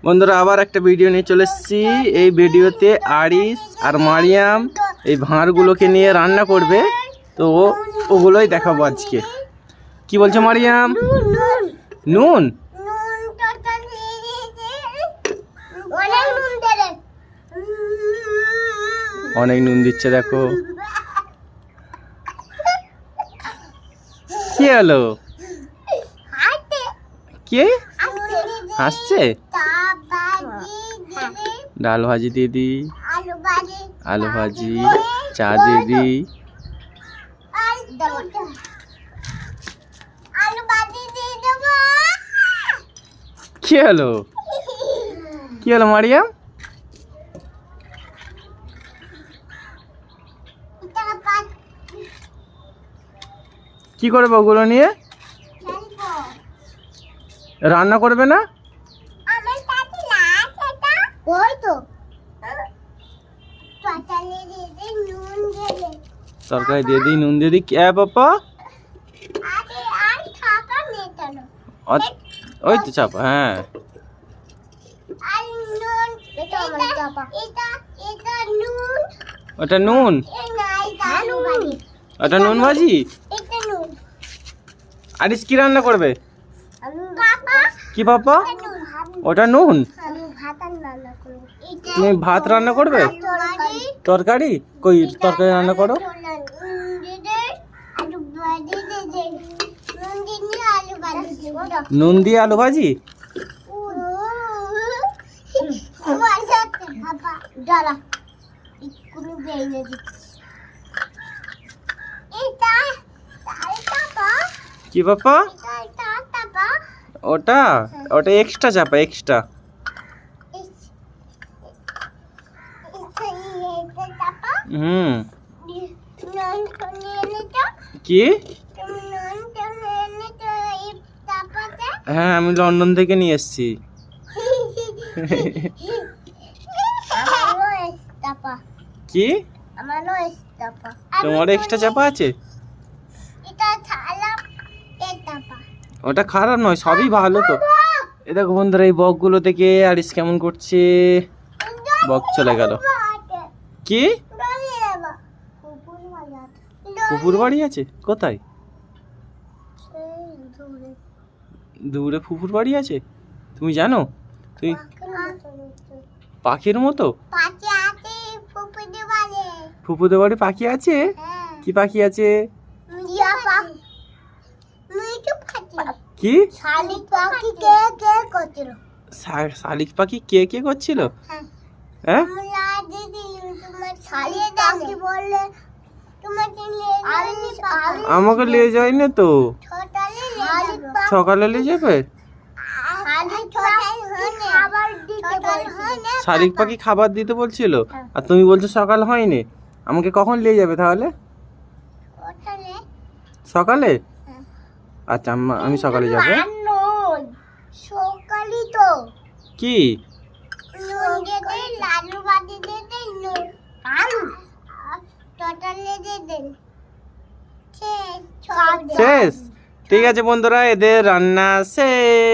বন্ধুরা আবার একটা ভিডিও নিয়ে চলে এসেছি। এই ভিডিওতে আরিস আর মারিয়াম এই ভাঁড়গুলোকে নিয়ে রান্না করবে, তো ওগুলোই দেখাবো আজকে। কি বলছো মারিয়াম? নুন? অনেক নুন দিচ্ছে, দেখো। কি হলো? কে হাসছে? ডাল ভাজি দিয়ে দি, আলু ভাজি, চা দিয়ে দি। কি হলো? কি হলো মারিয়াম? কি করবে ওগুলো নিয়ে? রান্না করবে না? তরকারি দিয়ে দিই, নুন দিয়ে দিই। কে পাপা? ওই তো চাপা। হ্যাঁ, ওটা নুন। ওটা নুন ভাজি। আরিস কি রান্না করবে? কি পাপা? ওটা নুন। তুমি ভাত রান্না করবে? তরকারি কই? তরকারি রান্না করো। নুন দিয়ে আলু ভাজি। কি পাপা? ওটা ওটা এক্সট্রা চাপা, এক্সট্রা। হুম। কি? হ্যাঁ, আমি লন্ডন থেকে নিয়ে এসেছি। কি? তোমার এক্সট্রা চাপা আছে? ওটা খারাপ নয়, সবই ভালো তো। এ দেখো বন্ধুরা, এই বকগুলো থেকে আরিস কেমন করছে। বক চলে গেল। কি? ফুপুর বাড়ি আছে? কোথায়? দূরে ফুপুর বাড়ি আছে? তুমি জানো? তুই পাখির মতো? ফুপুদের বাড়ি পাখি আছে? কি পাখি আছে? কি? শালিক পাখি কে কে করছিল? হ্যাঁ, আমাকে নিয়ে যাই না তো। সকালে নিয়ে যাবে? শালিক পাখি খাবার দিতে বলছিল, আর তুমি বলছো সকাল হয়নি। আমাকে কখন নিয়ে যাবে তাহলে? সকালে? আচ্ছা, আমি সকালে যাবো। কি? শেষ? ঠিক আছে বন্ধুরা, এদের রান্না শেষ।